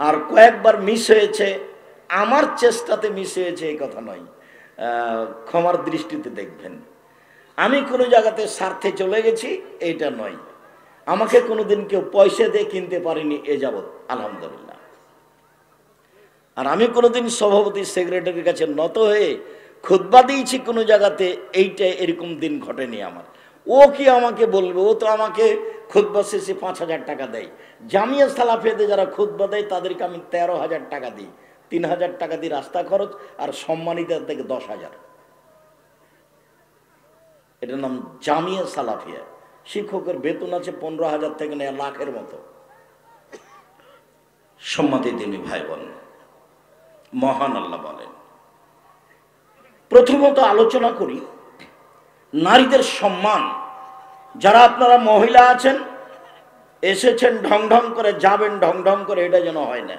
আর কয়েকবার মিস হয়েছে, আমার চেষ্টাতে মিস হয়েছে এই কথা নয়, ক্ষমার দৃষ্টিতে দেখবেন। আমি কোনো জায়গাতে স্বার্থে চলে গেছি এইটা নয়। আমাকে কোনোদিন কেউ পয়সা দিয়ে কিনতে পারেনি এ যাবৎ, আলহামদুলিল্লাহ। আর আমি কোনোদিন সভাপতি সেক্রেটারির কাছে নত হয়ে খুতবা দিয়েছি কোনো জায়গাতে, এইটা এরকম দিন ঘটেনি আমার। ও কি আমাকে বলবে? ও তো আমাকে খুতবা শেষে 5,000 টাকা দেয়। জামিয়া সালাফিয়াতে যারা খুতবা দেয় তাদেরকে আমি 13,000 টাকা দিই। 3,000 টাকা দিই রাস্তা খরচ, আর সম্মানিত থেকে 10,000। এটার নাম জামিয়া সালাফিয়া। শিক্ষকের বেতন আছে 15,000 থেকে নেয় লাখের মতো। সম্মানিত দিনী ভাই বোন, মহান আল্লাহ বলেন, প্রথমত আলোচনা করি নারীদের সম্মান। যারা আপনারা মহিলা আছেন, এসেছেন ঢং ঢং করে, যাবেন ঢং ঢং করে, এটা যেন হয় না।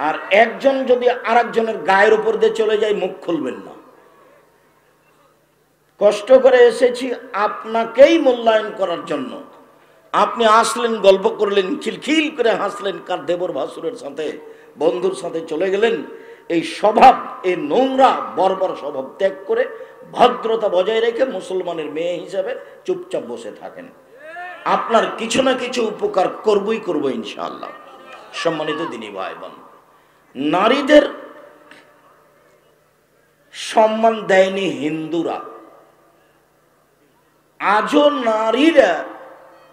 আর একজন যদি আর একজনের গায়ের উপর দিয়ে চলে যায়, মুখ খুলবেন না। কষ্ট করে এসেছি আপনাকেই মূল্যায়ন করার জন্য। আপনি আসলেন, গল্প করলেন, খিলখিল করে হাসলেন, কার দেবর ভাসুরের সাথে, বন্ধুর সাথে চলে গেলেন। এই স্বভাব, এই নোংরা বর্বর স্বভাব ত্যাগ করে ভদ্রতা বজায় রেখে মুসলমানের মেয়ে হিসাবে চুপচাপ বসে থাকেন। আপনার কিছু না কিছু উপকার করবই করবো ইনশাআল্লাহ। সম্মানিত দিনী ভাই বোন, নারীদের সম্মান দেয়নি হিন্দুরা। আজও নারীরা,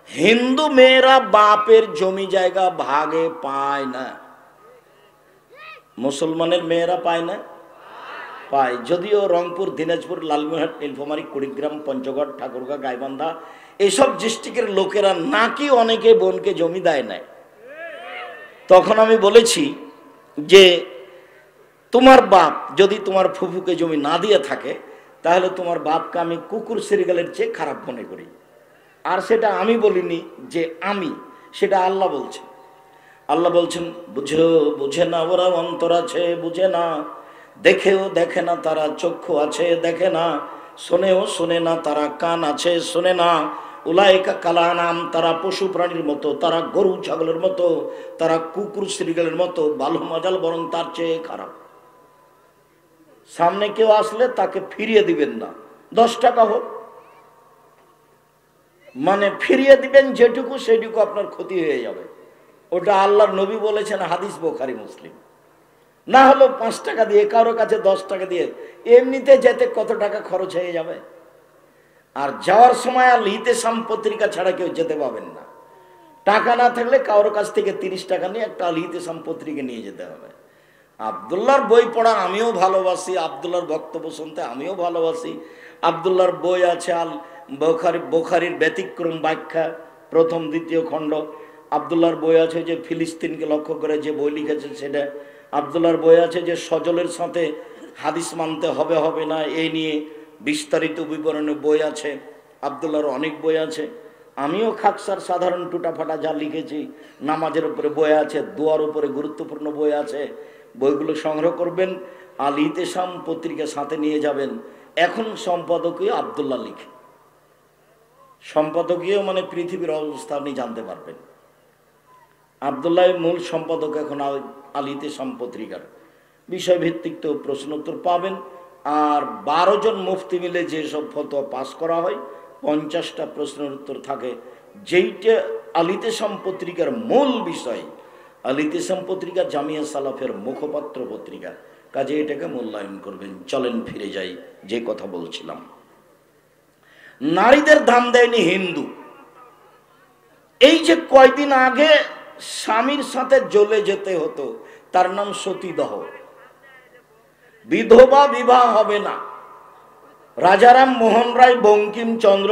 হিন্দু মেয়েরা বাপের জমি জায়গা ভাগে পায় না। মুসলমানের মেয়েরা পায় না? পায়। যদিও রংপুর, দিনাজপুর, লালমনিরহাট, নীলফামারী, কুড়িগ্রাম, পঞ্চগড়, ঠাকুরগাঁ, গাইবান্ধা এসব ডিস্ট্রিক্টের লোকেরা নাকি অনেকে বোনকে জমি দেয় না। তখন আমি বলেছি যে তোমার বাপ যদি তোমার ফুফুকে জমি না দিয়ে থাকে, তাহলে তোমার বাপকে আমি কুকুর সিরিগালের চেয়ে খারাপ মনে করি। আর সেটা আমি বলিনি যে আমি, সেটা আল্লাহ বলছে। আল্লাহ বলছেন, বুঝে না ওরা অন্তর আছে, বুঝে না, দেখেও দেখে না তারা চক্ষু আছে, দেখে না, শোনেও শোনে না তারা কান আছে, শোনে না। উলাইকা কালানাম, তারা পশু প্রাণীর মতো, তারা গরু ছাগলের মতো, তারা কুকুর শ্রীগালের মতো, বালু মজাল, বরং তার চেয়ে খারাপ। সামনে কেউ আসলে তাকে ফিরিয়ে দিবেন না, 10 টাকা হোক, মানে ফিরিয়ে দিবেন যেটুকু, সেটুকু আপনার ক্ষতি হয়ে যাবে। ওটা আল্লাহর নবী বলেছেন, হাদিস বুখারী মুসলিম। না হলো 5 টাকা দিয়ে, কারো কাছে 10 টাকা দিয়ে, এমনিতে যেতে কত টাকা খরচ হয়ে যাবে। আর যাওয়ার সময় আর ইতেসাম পত্রিকা ছাড়া কেউ যেতে পাবেন না। টাকা না থাকলে কারোর কাছ থেকে 30 টাকা নিয়ে একটা আল ইতেসাম পত্রিকা নিয়ে যেতে হবে। আব্দুল্লাহর বই পড়া আমিও ভালোবাসি, আব্দুল্লাহর বক্তব্য শুনতে আমিও ভালোবাসি। আব্দুল্লাহর বই আছে আল বুখারীর ব্যতিক্রম ব্যাখ্যা, প্রথম দ্বিতীয় খণ্ড। আব্দুল্লাহর বই আছে যে ফিলিস্তিনকে লক্ষ্য করে যে বই লিখেছে সেটা। আব্দুল্লাহর বই আছে যে সজলের সাথে হাদিস মানতে হবে হবে না, এই নিয়ে বিস্তারিত বিবরণে বই আছে। আব্দুল্লাহর অনেক বই আছে। আমিও খাকসার সাধারণ টুটাফাটা যা লিখেছি, নামাজের উপরে বই আছে, দোয়ার উপরে গুরুত্বপূর্ণ বই আছে। বইগুলো সংগ্রহ করবেন, আল ইতেসাম পত্রিকা সাথে নিয়ে যাবেন। এখন সম্পাদকীয় আব্দুল্লাহ লিখে, সম্পাদকীয় মানে পৃথিবীর অবস্থা আপনি জানতে পারবেন। আব্দুল্লাহ মূল সম্পাদক এখন আল ইতেসাম পত্রিকার। বিষয়ভিত্তিক তো প্রশ্ন উত্তর পাবেন। আর 12 জন মুফতি মিলে যেসব ফতোয়া পাস করা হয়, 50টা প্রশ্নের উত্তর থাকে, যেইটা আল ইতেসাম পত্রিকার মূল বিষয়। আল ইতেসাম পত্রিকা জামিয়া সালাফের মুখপাত্র পত্রিকা, কাজে এটাকে মূল্যায়ন করবেন। চলেন ফিরে যাই যে কথা বলছিলাম। নারীদের দাম দেয়নি হিন্দু। এই যে কয়দিন আগে স্বামীর সাথে জ্বলে যেতে হতো, তার নাম সতীদাহ। বিধবা বিবাহ হবে না। রাজারাম মোহন রায়, বঙ্কিমচন্দ্র,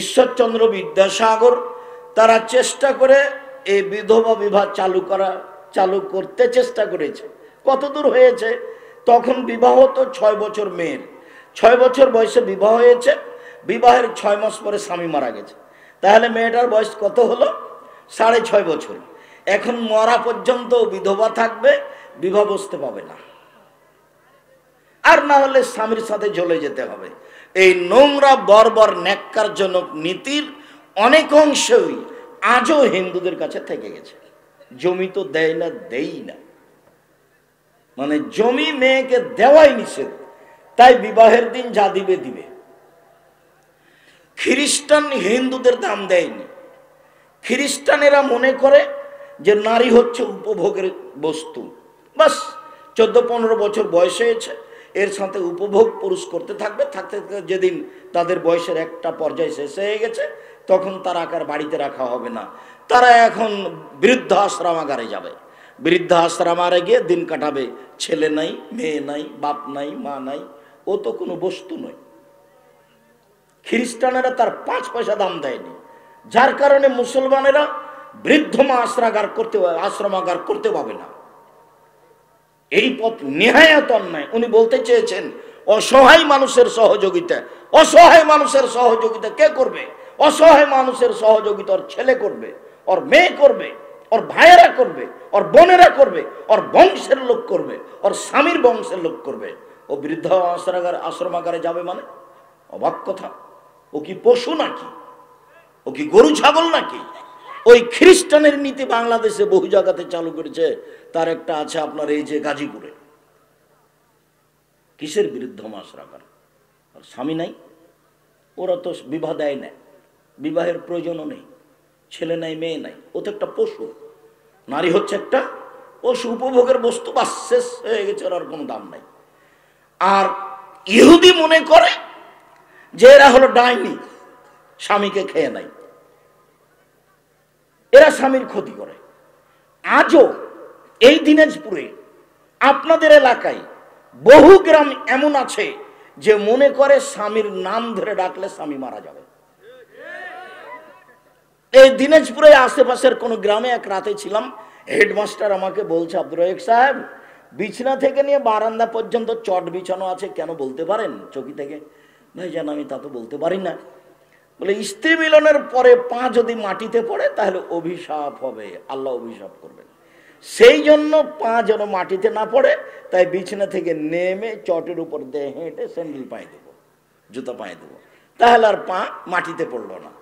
ঈশ্বরচন্দ্র বিদ্যাসাগর তারা চেষ্টা করে এই বিধবা বিবাহ চালু করতে চেষ্টা করেছে। কতদূর হয়েছে? তখন বিবাহ তো 6 বছর মেয়ের, 6 বছর বয়সে বিবাহ হয়েছে। বিবাহের 6 মাস পরে স্বামী মারা গেছে। তাহলে মেয়েটার বয়স কত হলো? 6.5 বছর। এখন মরা পর্যন্ত বিধবা থাকবে, বিবাহ বসতে পাবে না, আর না হলে স্বামীর সাথে জ্বলে যেতে হবে। এই নোংরা বর্বর ন্যাক্কারজনক নীতির অনেক অংশই আজও হিন্দুদের কাছে থেকে গেছে। জমি তো দেয় না, দেই না, মানে জমি মেয়েকে দেওয়াই নিষেধ, তাই বিবাহের দিন যা দিবে দিবে। খ্রিস্টান হিন্দুদের দাম দেয়নি। খ্রিস্টানেরা মনে করে যে নারী হচ্ছে উপভোগের বস্তু, বাস 14-15 বছর বয়স হয়েছে, এর সাথে উপভোগ পুরুষ করতে থাকবে, থাকতে থাকতে যেদিন তাদের বয়সের একটা পর্যায় শেষ হয়ে গেছে তখন তারা আর বাড়িতে রাখা হবে না, তারা এখন বৃদ্ধ আশ্রমাগারে যাবে, বৃদ্ধ আশ্রমাগারে গিয়ে দিন কাটাবে। ছেলে নাই, মেয়ে নাই, বাপ নাই, মা নাই, ও তো কোনো বস্তু নয়। খ্রিস্টানেরা তার 5 পয়সা দাম দেয়নি, যার কারণে মুসলমানেরা বৃদ্ধ মা আশ্রমাগার করতে পাবে না। এই পথ নেহায়াত অন্যায়। উনি বলতে চেয়েছেন অসহায় মানুষের সহযোগিতা। অসহায় মানুষের সহযোগিতা কে করবে? অসহায় মানুষের সহযোগিতা ওর ছেলে করবে, ওর মেয়ে করবে, ওর ভাইয়েরা করবে, ওর বোনেরা করবে, ওর বংশের লোক করবে, ওর স্বামীর বংশের লোক করবে। ও বৃদ্ধ আশ্রমাগারে যাবে মানে অবাক কথা। ও কি পশু নাকি? ও কি গরু ছাগল নাকি? ওই খ্রিস্টানের নীতি বাংলাদেশে বহু জায়গাতে চালু করেছে। তার একটা আছে আপনার এই যে গাজীপুরে। কিসের বৃদ্ধ আশ্রমাগার? আর স্বামী নাই, ওরা তো বিবাহ দেয় না, বিবাহের প্রয়োজনও নেই, ছেলে নাই, মেয়ে নাই, ও তো একটা পশু। নারী হচ্ছে একটা পশু, উপভোগের বস্তু, বাস শেষ হয়ে গেছে, ওর আর কোনো দাম নাই। আর ইহুদি মনে করে যে এরা হলো ডাইনি, স্বামীকে খেয়ে নাই, এরা স্বামীর ক্ষতি করে। আজও এই দিনাজপুরে আপনাদের এলাকায় বহু গ্রাম এমন আছে যে মনে করে স্বামীর নাম ধরে ডাকলে স্বামী মারা যাবে। এই দিনাজপুরে আশেপাশের কোন গ্রামে এক রাতে ছিলাম, হেডমাস্টার আমাকে বলছে, আব্দুর রহিক সাহেব, বিছনা থেকে নিয়ে বারান্দা পর্যন্ত চট বিছানো আছে, কেন বলতে পারেন? চকি থেকে। ভাইজান আমি তা তো বলতে পারি না। বলে স্ত্রী মিলনের পরে পা যদি মাটিতে পড়ে তাহলে অভিশাপ হবে, আল্লাহ অভিশাপ করবেন, সেই জন্য পা যেন মাটিতে না পড়ে, তাই বিছানা থেকে নেমে চটের উপর দিয়ে হেঁটে স্যান্ডেল পায়ে দেবো, জুতা পায়ে দেবো, তাহলে আর পা মাটিতে পড়লো না।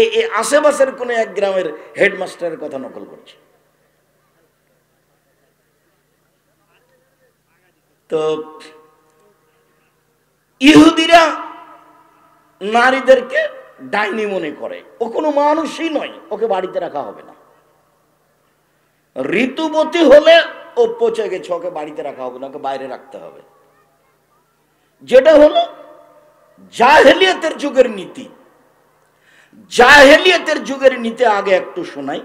এই আশেপাশের কোন এক গ্রামের হেডমাস্টারের কথা নকল করছে। তো ইহুদিরা নারীদেরকে ডাইনি মনে করে, ও কোনো মানুষই নয়, ওকে বাড়িতে রাখা হবে না। ঋতুবতী হলে ও পচে গেছে, ওকে বাড়িতে রাখা হবে না, ওকে বাইরে রাখতে হবে। যেটা হলো জাহেলিয়াতের যুগের নীতি। জাহেলিয়াতের যুগের নীতি আগে একটু শোনাই।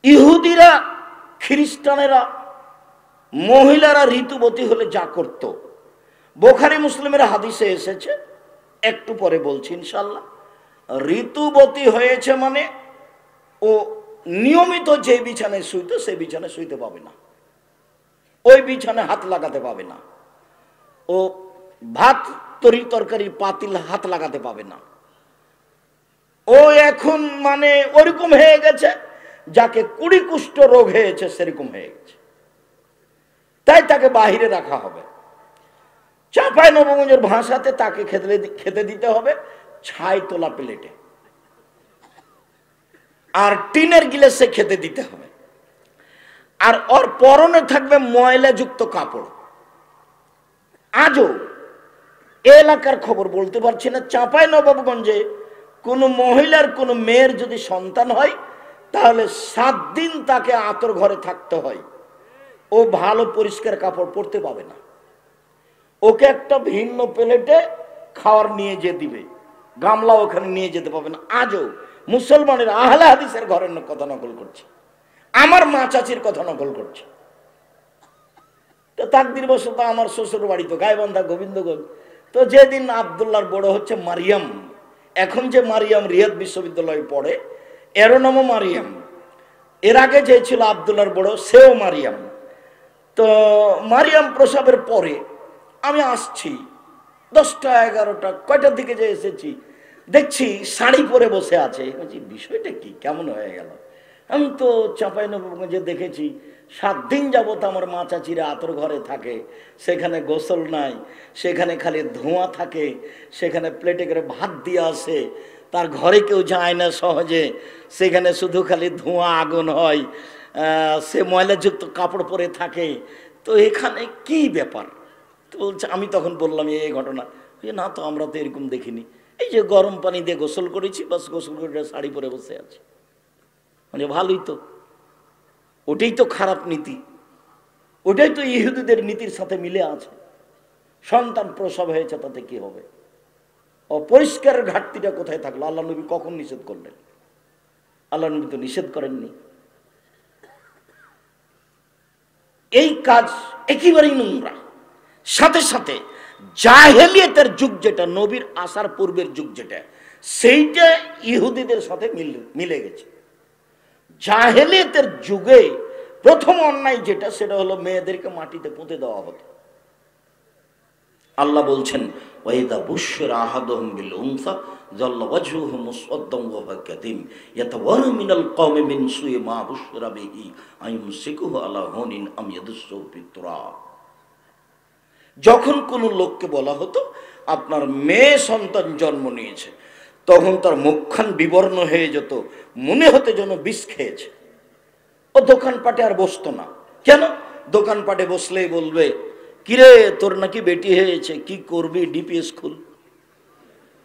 ইহুদিরা, খ্রিস্টানেরা মহিলারা ঋতুবতী হলে যা করত, বুখারী মুসলিমের হাদিসে এসেছে, একটু পরে বলছি ইনশাল্লাহ। ঋতুবতী হয়েছে মানে ও নিয়মিত যে বিছানায় শুইতো সেই বিছানায় শুইতে পাবে না, ওই বিছানায় হাত লাগাতে পাবে না, ও ভাত তরকারি পাতিল হাত লাগাতে পাবে না। ও এখন মানে ওরকম হয়ে গেছে যাকে কুড়ি কুষ্ঠ রোগ হয়েছে সেরকম হয়ে গেছে, তাই তাকে বাহিরে রাখা হবে। চাঁপাই নবগঞ্জের ভাষাতে তাকে খেতে দিতে হবে ছাই তোলা প্লেটে, আর টিনের গিলাসে খেতে দিতে হবে। আর ওর পরনে থাকবে ময়লাযুক্ত কাপড়। আজও এলাকার খবর বলতে পারছি না, চাঁপাই নবাবগঞ্জে কোন মহিলার কোন মেয়ের যদি সন্তান হয় তাহলে 7 দিন তাকে আতর ঘরে থাকতে হয়, ও ভালো পরিষ্কার কাপড় পরতে পাবে না, ওকে একটা ভিন্ন প্লেটে খাওয়ার নিয়ে যে দিবে, গামলা ওখানে নিয়ে যেতে পাবে না। আজও মুসলমানের আহলে হাদিসের ঘরের কথা নকল করছে, আমার মা চাচির কথা নকল করছে। তো তাকদির বশত আমার শ্বশুর বাড়ি তো গাইবান্ধা গোবিন্দগঞ্জ, তো যেদিন আব্দুল্লাহর বড় হচ্ছে মারিয়াম, এখন যে মারিয়াম রিয়াদ বিশ্ববিদ্যালয়ে পড়ে এরও নামও মারিয়াম, এর আগে যে ছিল আব্দুল্লাহর বড় সেও মারিয়াম। তো মারিয়াম প্রসবের পরে আমি আসছি 10টা 11টা কয়টার দিকে যে এসেছি, দেখছি শাড়ি পরে বসে আছে। বলছি বিষয়টা কি, কেমন হয়ে গেল? আমি তো চাঁপাইনবাবগঞ্জে দেখেছি 7 দিন যাবত আমার মা চাচিরা আতর ঘরে থাকে, সেখানে গোসল নাই, সেখানে খালি ধোঁয়া থাকে, সেখানে প্লেটে করে ভাত দিয়ে আসে, তার ঘরে কেউ যায় না সহজে, সেখানে শুধু খালি ধোঁয়া আগুন হয়, সে ময়লাযুক্ত কাপড় পরে থাকে, তো এখানে কি ব্যাপার? তো বলছে, আমি তখন বললাম এই ঘটনা, না তো আমরা তো এরকম দেখিনি, এই যে গরম পানি দিয়ে গোসল করেছি, বাস গোসল করে শাড়ি পরে বসে আছি। মানে ভালোই তো, ওটাই তো খারাপ নীতি, ওটাই তো ইহুদিদের নীতির সাথে মিলে আছে। সন্তান প্রসব হয়েছে, তাতে কি হবে? অপরিষ্কারের ঘাটতিটা কোথায় থাকলো? আল্লাহ নবী কখন নিষেধ করলেন? আল্লাহ নবী তো নিষেধ করেননি। এই কাজ একেবারেই নোংরা। সাথে সাথে জাহেলিয়াতের যুগ যেটা, নবীর আসার পূর্বের যুগ যেটা, সেইটা ইহুদিদের সাথে মিলে গেছে। জাহেলিয়াতের যুগে প্রথম অন্যায় যেটা, সেটা হলো মেয়েদেরকে মাটিতে পুঁতে দেওয়া হতো। আল্লাহ বলছেন, ওয়াইদা বুশরা আহাদুহুম বিল উনসা যাল্লা ওয়াজহুহু মুসওয়াদ্দান ওয়া হুয়া কাযীম ইয়াতাওয়ারা মিনাল কওমি মিন সুই মা বুশরা বিহি আইয়ুমসিকুহু আলা হুনিন আম ইয়াদুসসু ফিত তুরাব। যখন কোনো লোককে বলা হতো আপনার মেয়ে সন্তান জন্ম নিয়েছে, তখন তার মুখখান বিবর্ণ হয়ে যেত, মনে হতে যেন বিষ খেয়েছে। ও দোকানপাটে আর বসতো না। কেন? দোকানপাটে বসলেই বলবে, কিরে তোর নাকি বেটি হয়েছে, কি করবি? ডিপিএস খুল,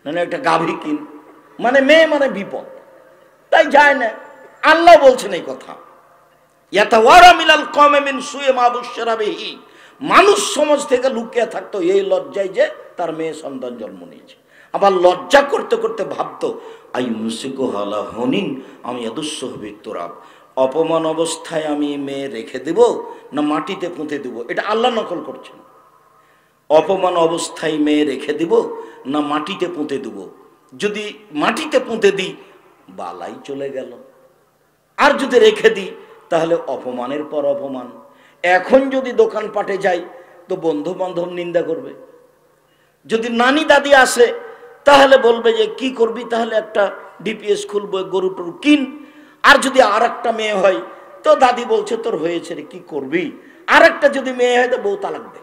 মানে একটা গাভী কিন। মানে মেয়ে মানে বিপদ, তাই যায় না। আল্লাহ বলছেন এই কথা, ইয়াতাওয়ারা মিনাল কওমি মিন সুই মা বুশরা বিহি। মানুষ সমাজ থেকে লুকিয়ে থাকতো এই লজ্জায় যে তার মেয়ে সন্তান জন্ম নিয়েছে। আবার লজ্জা করতে করতে ভাবতো, আইয়ুমসিকুহু আলা হুনিন আম ইয়াদুসসুহু ফিত তুরাব। অপমান অবস্থায় আমি মেয়ে রেখে দেব না মাটিতে পুঁতে দেব? এটা আল্লাহ নকল করছেন। অপমান অবস্থায় মেয়ে রেখে দেব না মাটিতে পুঁতে দেব? যদি মাটিতে পুঁতে দিই, বালাই চলে গেল। আর যদি রেখে দিই, তাহলে অপমানের পর অপমান। এখন যদি দোকানপাটে যাই, তো বন্ধু বান্ধব নিন্দা করবে। যদি নানি দাদি আসে, তাহলে বলবে যে কি করবি, তাহলে একটা ডিপিএস খুলবো, গরু টরু কিন। আর যদি আর একটা মেয়ে হয়, তো দাদি বলছে তোর হয়েছে রে, কি করবি? আর একটা যদি মেয়ে হয়, তো বউ তালাক দে।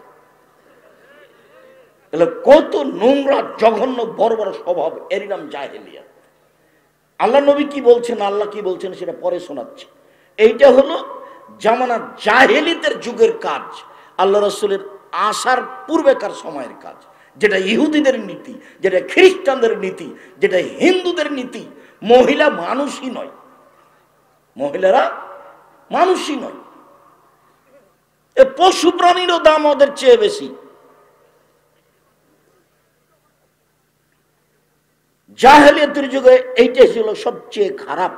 কত নোংরা জঘন্য বড় বড় স্বভাব, এরই নাম জাহেলিয়া। আল্লাহ নবী কি বলছেন, আল্লাহ কি বলছেন, সেটা পরে শোনাচ্ছি। এইটা হলো জামানা জাহেলিতের যুগের কাজ, আল্লাহ রসুলের আসার পূর্বেকার সময়ের কাজ, যেটা ইহুদিদের নীতি, যেটা খ্রিস্টানদের নীতি, যেটা হিন্দুদের নীতি। মহিলা মানুষই নয়, মহিলারা মানুষই নয়। এ পশু প্রাণীরও দাম ওদের চেয়ে বেশি। জাহেলিয়াতের যুগে এইটাই ছিল সবচেয়ে খারাপ।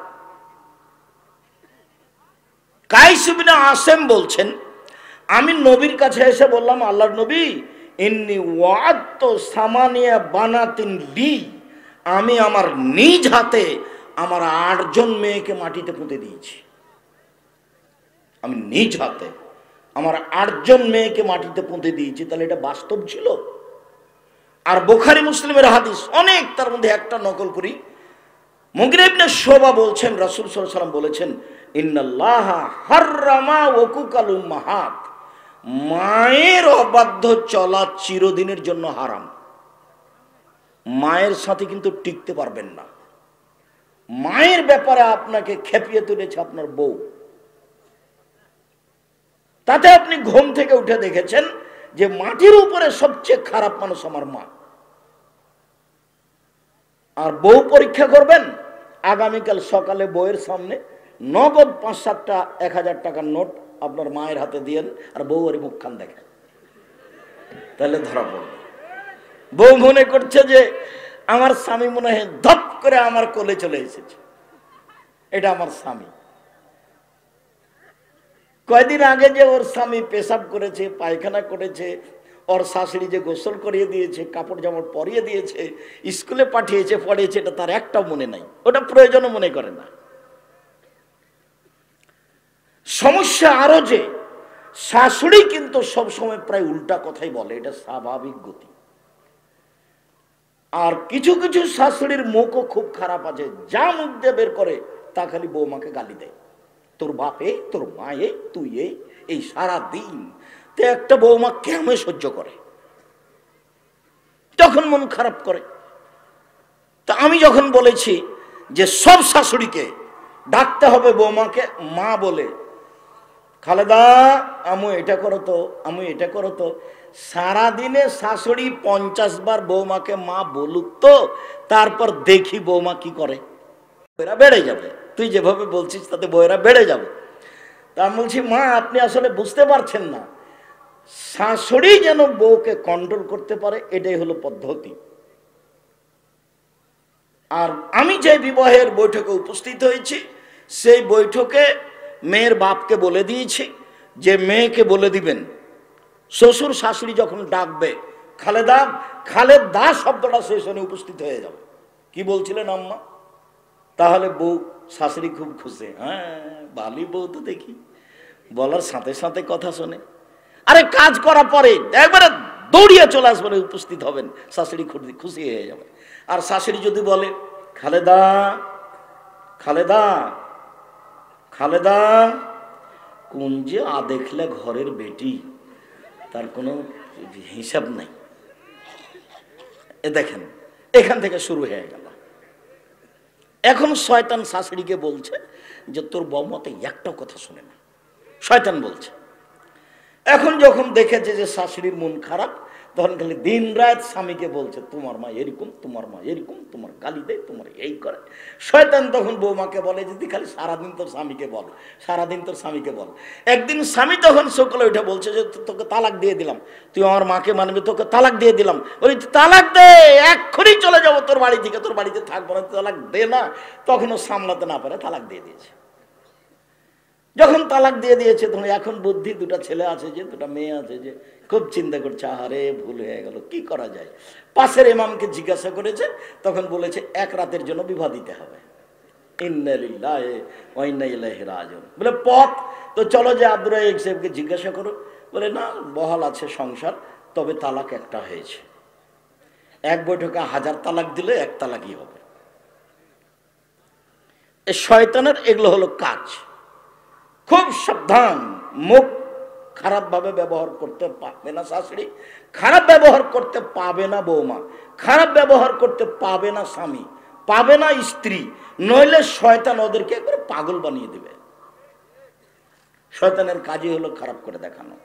কাইস ইবনে আসেম বলছেন, আমি নবীর কাছে এসে বললাম, আল্লাহর নবী, ইন্নী ওয়াদতু সামানিয়া বানাতিন লি, আমি আমার নিজ হাতে আমার 8 জন মেয়েকে মাটিতে পুঁতে দিয়েছি। আমি নিজ হাতে আমার 8 জন মেয়েকে মাটিতে পুঁতে দিয়েছি। তাহলে এটা বাস্তব ছিল? আর বুখারী মুসলিমের হাদিস অনেক, তার মধ্যে একটা নকল করি। মুগীরা ইবনে শুবা বলছেন, রাসূল সাল্লাল্লাহু আলাইহি ওয়াসাল্লাম বলেছেন, ইন্নাল্লাহা হাররামা ওয়াকুকাল উম্মাহাত, মায়ের অবাধ্য চলা চিরদিনের জন্য হারাম। মায়ের সাথে কিন্তু টিকতে পারবেন না। মায়ের ব্যাপারে আপনাকে খেপিয়ে তুলেছে আপনার বউ। তাতে আপনি ঘুম থেকে উঠে দেখেছেন যে মাটির উপরে সবচেয়ে খারাপ মানুষ আমার মা। আর বউ পরীক্ষা করবেন, আগামীকাল সকালে বউয়ের সামনে নগদ 5-7টা 1000 টাকার নোট আপনার মায়ের হাতে দিয়েন, আর বউ ওর মুখখান দেখেন, তাহলে ধরা পড়বে। বউ মনে করছে যে আমার স্বামী মনে হয় ধপ করে আমার কোলে চলে এসেছে, এটা আমার স্বামী। কয়দিন আগে যে ওর স্বামী পেশাব করেছে, পায়খানা করেছে, ওর শাশুড়ি যে গোসল করিয়ে দিয়েছে, কাপড় জামা পরিয়ে দিয়েছে, স্কুলে পাঠিয়েছে, পড়িয়েছে, এটা তার একটাও মনে নাই, ওটা প্রয়োজনও মনে করে না। সমস্যা আরো যে শাশুড়ি কিন্তু সবসময় প্রায় উল্টা কথাই বলে, এটা স্বাভাবিক গতি। আর কিছু কিছু শাশুড়ির মুখও খুব খারাপ আছে, যা মুখ দিয়ে বের করে তা খালি বৌমাকে গালি দেয়, তোর বাপে, তোর মায়ে, তুই এই সারা দিন। তো একটা বৌমা কেমন সহ্য করে? তখন মন খারাপ করে। তা আমি যখন বলেছি যে সব শাশুড়িকে ডাকতে হবে বৌমাকে মা বলে, খালেদা আমু এটা করো তো, আমু এটা করো তো, সারাদিনে শাশুড়ি 50 বার বৌমাকে মা বলুক তো, তারপর দেখি বৌমা কি করে। বইয়েরা বেড়ে যাবে, তুই যেভাবে বলছিস তাতে বইয়েরা বেড়ে যাবে। তা আমি বলছি মা আপনি আসলে বুঝতে পারছেন না, শাশুড়ি যেন বউকে কন্ট্রোল করতে পারে এটাই হলো পদ্ধতি। আর আমি যে বিবাহের বৈঠকে উপস্থিত হয়েছি সেই বৈঠকে মেয়ের বাপকে বলে দিয়েছি যে মেয়েকে বলে দিবেন শ্বশুর শাশুড়ি যখন ডাকবে খালেদা, খালেদা শব্দটা সেই শুনে উপস্থিত হয়ে যাবে। কি বলছিলেন আম্মা? তাহলে বউ শাশুড়ি খুব খুশি, হ্যাঁ বালি বউ তো দেখি, বলার সাথে সাথে কথা শোনে। আরে কাজ করার পরে একবারে দৌড়িয়ে চলে আসবেন, উপস্থিত হবেন, শাশুড়ি খুশি হয়ে যাবে। আর শাশুড়ি যদি বলে খালেদা, খালেদা, খালেদা, কোন যে দেখলে ঘরের বেটি, তার কোনো হিসাব নাই। এ দেখেন এখান থেকে শুরু হয়ে গেল। এখন শয়তান শাশুড়িকে বলছে যে তোর বৌমাতে একটাও কথা শুনে না, শয়তান বলছে। এখন যখন দেখেছে যে শাশুড়ির মন খারাপ, তখন খালি দিন রাত স্বামীকে বলছে তোমার মা এরকম, তোমার মা এরকম, তোমার গালি দেয়, তোমার এই করে। শয়তান তখন বৌমাকে বলে যে তুই খালি সারাদিন তোর স্বামীকে বল, সারাদিন তোর স্বামীকে বল। একদিন স্বামী তখন সকালে ওইটা বলছে যে তোকে তালাক দিয়ে দিলাম, তুই আমার মাকে মানবি, তোকে তালাক দিয়ে দিলাম। বলি তালাক দে, এক্ষুনি চলে যাবো তোর বাড়ি থেকে, তোর বাড়িতে থাকবো না, তালাক দে না। তখনও সামলাতে না পারে তালাক দিয়ে দিয়েছে। যখন তালাক দিয়ে দিয়েছে তখন এখন বুদ্ধি, দুটা ছেলে আছে যে, দুটা মেয়ে আছে যে, খুব চিন্তা করছে আহারে ভুল হয়ে গেল, কি করা যায়। পাশের ইমামকে জিজ্ঞাসা করেছে, তখন বলেছে এক রাতের জন্য বিবাহ দিতে হবে। ইন্না লিল্লাহি ওয়া ইন্না ইলাইহি রাজিউন। বলে পথ তো চলো যে আব্দুর রাজ্জাক সাহেবকে জিজ্ঞাসা করো। বলে না বহাল আছে সংসার, তবে তালাক একটা হয়েছে, এক বৈঠকে 1000 তালাক দিলে এক তালাকই হবে। এই শয়তানের এগুলো হলো কাজ। খুব সাবধান, মুখ খারাপ ভাবে ব্যবহার করতে পারবে না শাশুড়ি, খারাপ ব্যবহার করতে পাবে না বৌমা, খারাপ ব্যবহার করতে পাবে না স্বামী, পাবে না স্ত্রী, নইলে শয়তান ওদেরকে একবারে পাগল বানিয়ে দেবে। শয়তানের কাজই হলো খারাপ করে দেখানো।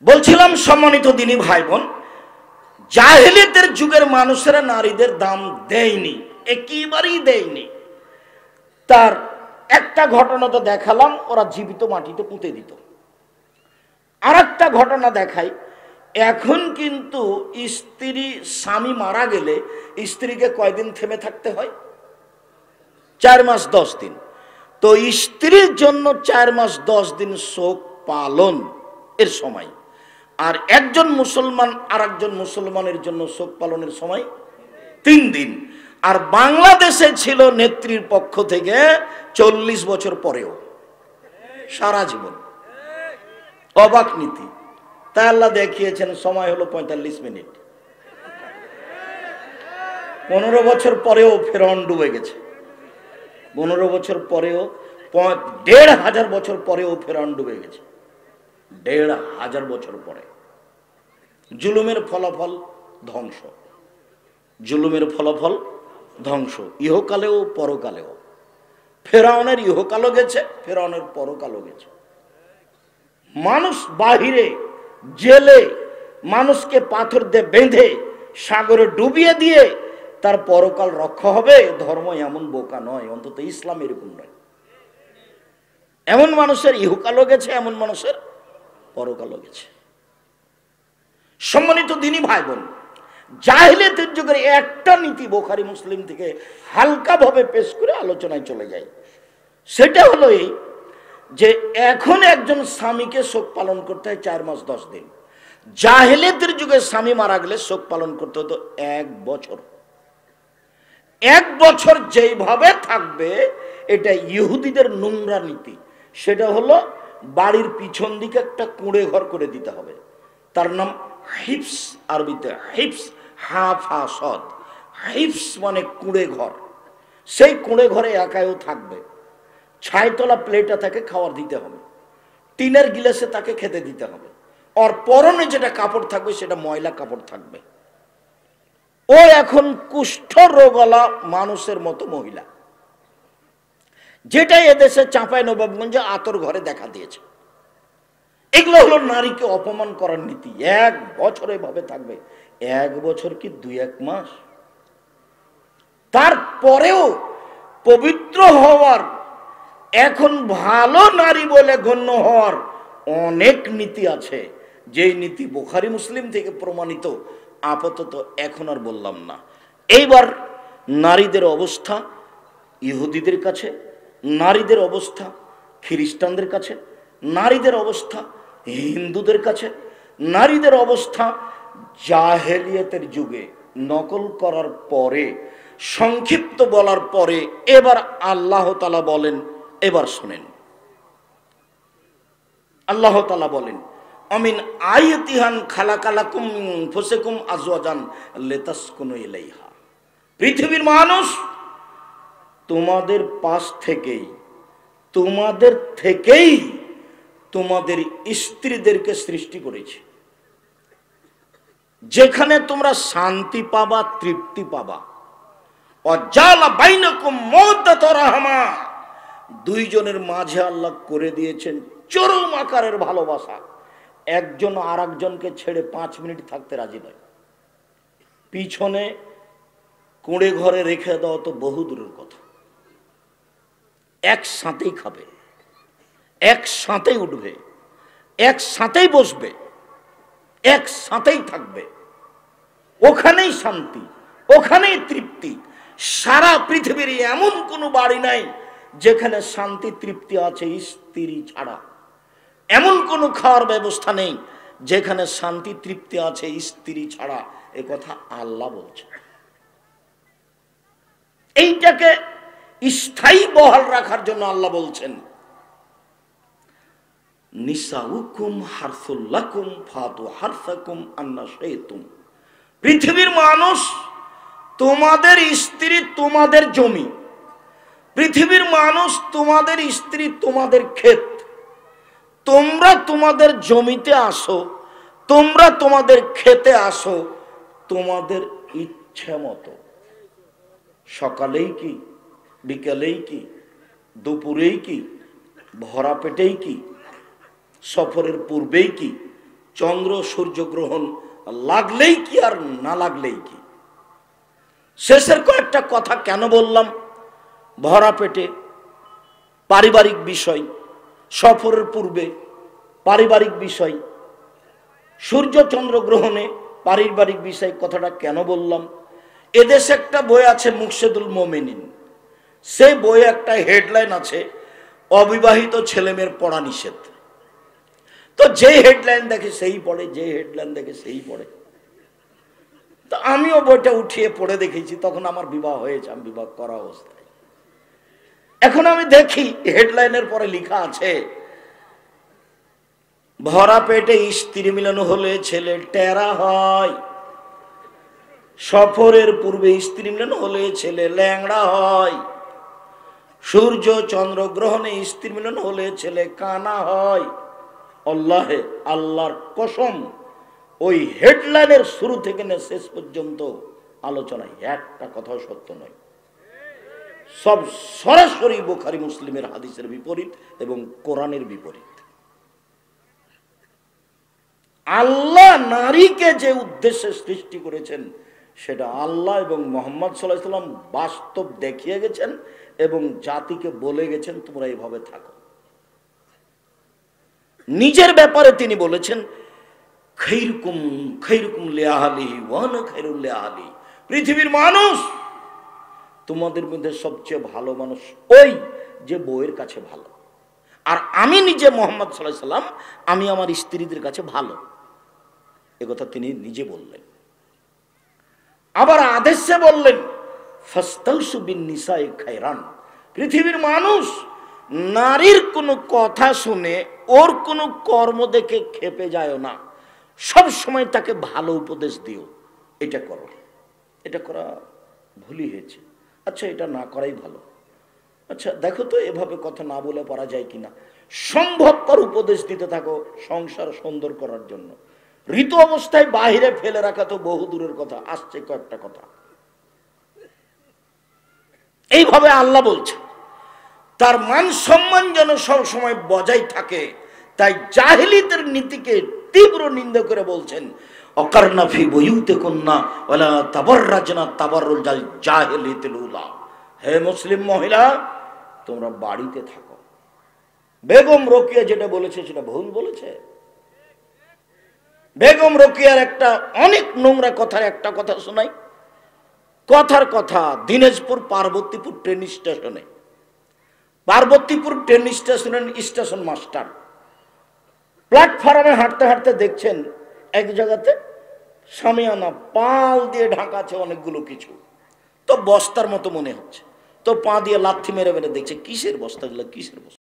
বলছিলাম সম্মানিত দিনী ভাই বোন, জাহেলিয়াতের যুগের মানুষেরা নারীদের দাম দেয়নি, একেবারেই দেয়নি। তার একটা ঘটনা তো দেখালাম, ওরা জীবিত মাটিতে পুঁতে দিত। আর একটা ঘটনা দেখাই, এখন কিন্তু স্ত্রী, স্বামী মারা গেলে স্ত্রীকে কয়দিন থেমে থাকতে হয়? 4 মাস 10 দিন। তো স্ত্রীর জন্য 4 মাস 10 দিন শোক পালন এর সময়, আর একজন মুসলমান আর একজন মুসলমানের জন্য শোক পালনের সময় 3 দিন। আর বাংলাদেশে ছিল নেত্রীর পক্ষ থেকে 40 বছর পরেও সারা জীবন। অবাক নীতি। তাই আল্লাহ দেখিয়েছেন সময় হলো 45 মিনিট। 15 বছর পরেও ফেরাউন ডুবে গেছে, 15 বছর পরেও, 1500 বছর পরেও ফেরাউন ডুবে গেছে, 1500 বছর পরে। জুলুমের ফলাফল ধ্বংস, জুলুমের ফলাফল ধ্বংস, ইহকালেও পরকালেও। ফেরাউনের ইহকালও গেছে, ফেরাউনের পরকালও গেছে। মানুষ বাহিরে জেলে মানুষকে পাথর দিয়ে বেঁধে সাগরে ডুবিয়ে দিয়ে তার পরকাল রক্ষা হবে, ধর্ম এমন বোকা নয়, অন্তত ইসলাম এরকম নয়। এমন মানুষের ইহকালও গেছে, এমন মানুষের পরকালও গেছে। সম্মানিত দিনী ভাই বোন, জাহেলিয়াতের যুগের একটা নীতি বুখারী মুসলিম থেকে হালকা ভাবে পেশ করে আলোচনায় চলে যায়। সেটা হলো এই যে এখন একজন স্বামীকে শোক পালন করতে হয় 4 মাস 10 দিন। জাহেলিয়াতের যুগে স্বামী মারা গেলে শোক পালন করতে হতো 1 বছর। 1 বছর যেইভাবে থাকবে, এটা ইহুদিদের নোংরা নীতি। সেটা হলো বাড়ির পিছন দিকে একটা কুঁড়ে ঘর করে দিতে হবে, তার নাম হিপস, আরবিতে হিপস, হাফাসদ। হিপস মানে কুঁড়ে ঘর। সেই কুঁড়ে ঘরে একাও থাকবে, ছাইতলা প্লেটে তাকে খাবার দিতে হবে, টিনের গিলাসে তাকে খেতে দিতে হবে। আর পরনে যেটা কাপড় থাকবে সেটা ময়লা কাপড় থাকবে। ও এখন কুষ্ঠ রোগওয়ালা মানুষের মতো মহিলা, যেটা এদেশে চাঁপাইনবাবগঞ্জে আতর ঘরে দেখা দিয়েছে। এগুলো হলো নারীকে অপমান করার নীতি। 1 বছর এভাবে থাকবে, 1 বছর কি 2-1 মাস, তারপরেও পবিত্র হওয়ার, এখন ভালো নারী বলে গণ্য হওয়ার অনেক নীতি আছে, যেই নীতি বুখারী মুসলিম থেকে প্রমাণিত। আপাতত এখন আর বললাম না। এইবার নারীদের অবস্থা ইহুদিদের কাছে, নারীদের অবস্থা খ্রিস্টানদের কাছে, নারীদের অবস্থা হিন্দুদের কাছে, নারীদের অবস্থা জাহেলিয়াতের যুগে নকল করার পরে, সংক্ষিপ্ত বলার পরে এবার আল্লাহ তাআলা বলেন, এবার শুনেন। আল্লাহ তাআলা বলেন, আমিন আয়াতিহান খালাকালাকুম মিন আনফুসিকুম আজওয়াজান লিতাসকুনু ইলাইহা। পৃথিবীর মানুষ তোমাদের পাশ থেকেই, তোমাদের থেকেই তোমাদের স্ত্রীদেরকে সৃষ্টি করেছে, যেখানে তোমরা শান্তি পাবা, তৃপ্তি পাবা। ওয়াজালা বাইনাকুম মাওয়াদ্দাতা রাহমা, দুইজনের মাঝে আল্লাহ করে দিয়েছেন চরম আকারের ভালোবাসা। একজন আর একজনকে ছেড়ে 5 মিনিট থাকতে রাজি নয়। পিছনে কুঁড়ে ঘরে রেখে দাও তো বহু দূরের কথা। একসাথেই খাবে, একসাথেই উঠবে, একসাথেই বসবে, একসাথেই থাকবে, ওখানেই শান্তি, ওখানেই তৃপ্তি। সারা পৃথিবীর এমন কোনো বাড়ি নাই যেখানে শান্তি তৃপ্তি আছে স্ত্রী ছাড়া। এমন কোনো খাওয়ার ব্যবস্থা নেই যেখানে শান্তি তৃপ্তি আছে স্ত্রী ছাড়া। এ কথা আল্লাহ বলছে। এইটাকে স্থায়ী বহাল রাখার জন্য আল্লাহ বলছেন, নিসাউকুম হারসুল লাকুম ফাতু হারসাকুম আন্না শাইতুম। পৃথিবীর মানুষ তোমাদের স্ত্রী তোমাদের জমি, পৃথিবীর মানুষ তোমাদের স্ত্রী তোমাদের ক্ষেত। তোমরা তোমাদের জমিতে আসো, তোমরা তোমাদের খেতে আসো তোমাদের ইচ্ছে মতো। সকালেই কি, বিকেলেই কি, দুপুরেই কি, ভরা পেটেই কি, সফরের পূর্বেই কি, চন্দ্র সূর্যগ্রহণ লাগলেই কি আর না লাগলেই কি। শেষের কয়েকটা কথা কেন বললাম? ভরা পেটে পারিবারিক বিষয়, সফরের পূর্বে পারিবারিক বিষয়, সূর্য চন্দ্র গ্রহণে পারিবারিক বিষয়, কথাটা কেন বললাম? এদেশে একটা বই আছে মুকশেদুল মোমেনিন, সেই বইয়ে একটা হেডলাইন আছে, অবিবাহিত ছেলেমেয়ের পড়া নিষেধ। তো যে হেডলাইন দেখে সেই পড়ে, যে হেডলাইন দেখে সেই পড়ে। তো আমিও বইটা উঠিয়ে পড়ে দেখেছি, তখন আমার বিবাহ হয়েছে, আমি বিবাহ করা অবস্থায়। এখন আমি দেখি হেডলাইনের পরে লেখা আছে, ভরা পেটে স্ত্রী মিলন হলে ছেলে টেরা হয়, সফরের পূর্বে স্ত্রী মিলন হলে ছেলে ল্যাংড়া হয়, সূর্য চন্দ্র গ্রহণে স্ত্রী মিলন হলে ছেলে কানা হয়। আল্লাহে, আল্লাহর কসম, ওই হেডলাইনের শুরু থেকে না শেষ পর্যন্ত আলোচনায় একটা কথাও সত্য নয়। সব সরাসরি বুখারী মুসলিমের হাদিসের বিপরীত এবং কোরআনের বিপরীত। আল্লাহ নারীকে যে উদ্দেশ্যে সৃষ্টি করেছেন সেটা আল্লাহ এবং মুহাম্মদ সাল্লাল্লাহু আলাইহি ওয়াসাল্লাম বাস্তব দেখিয়ে গেছেন এবং জাতিকে বলে গেছেন তোমরা এইভাবে থাকো। নিজের ব্যাপারে তিনি বলেছেন, খায়রুকুম খায়রুকুম লিআহলিহি ওয়া আনা খায়রুল লিআহলি। পৃথিবীর মানুষ তোমাদের মধ্যে সবচেয়ে ভালো মানুষ ওই যে বউয়ের কাছে ভালো, আর আমি নিজে মুহাম্মদ সাল্লাল্লাহু আলাইহি ওয়াসাল্লাম আমি আমার স্ত্রীদের কাছে ভালো। একথা তিনি নিজে বললেন। আবার আদেশে বললেন, ফাস্তাউসু বিন নিসাই খায়রান। পৃথিবীর মানুষ নারীর কোনো কথা শুনে ওর কোনো কর্ম দেখে খেপে যায় না, সব সময় তাকে ভালো উপদেশ দিও, এটা করো, এটা করা ভুলই হয়েছে, আচ্ছা এটা না করাই ভালো, আচ্ছা দেখো তো এভাবে কথা না বলে পারা যায় কিনা। সম্ভবপর উপদেশ দিতে থাকো সংসার সুন্দর করার জন্য। ঋতু অবস্থায় বাহিরে ফেলে রাখা তো বহু দূরের কথা, আসছে কয়েকটা কথা। এইভাবে আল্লাহ বলছে তার মান সম্মান যেন সবসময় বজায় থাকে, তাই জাহেলিতের নীতিকে তীব্র নিন্দা করে বলছেন অকারনা ফি বুয়ুতিকুন্না ওয়ালা তাবাররাজনা তাবাররুল জাহিলিয়াতিল উলা। হে মুসলিম মহিলা, তোমরা বাড়িতে থাকো। বেগম রোকেয়া যেটা বলেছে সেটা ভুল বলেছে। বেগম রোকেয়ার একটা অনেক নোংরা কথার একটা কথা শোনাই। কথার কথা, দিনাজপুর পার্বতীপুর ট্রেন স্টেশনে, পার্বতীপুর ট্রেন স্টেশনের স্টেশন মাস্টার প্ল্যাটফর্মে হাঁটতে হাঁটতে দেখছেন এক জায়গাতে সামিয়ানা পাল দিয়ে ঢাকা আছে অনেকগুলো কিছু, তো বস্তার মতো মনে হচ্ছে, তো পা দিয়ে লাথি মেরে মেরে দেখছে কিসের বস্তাগুলো, কিসের বস্তা।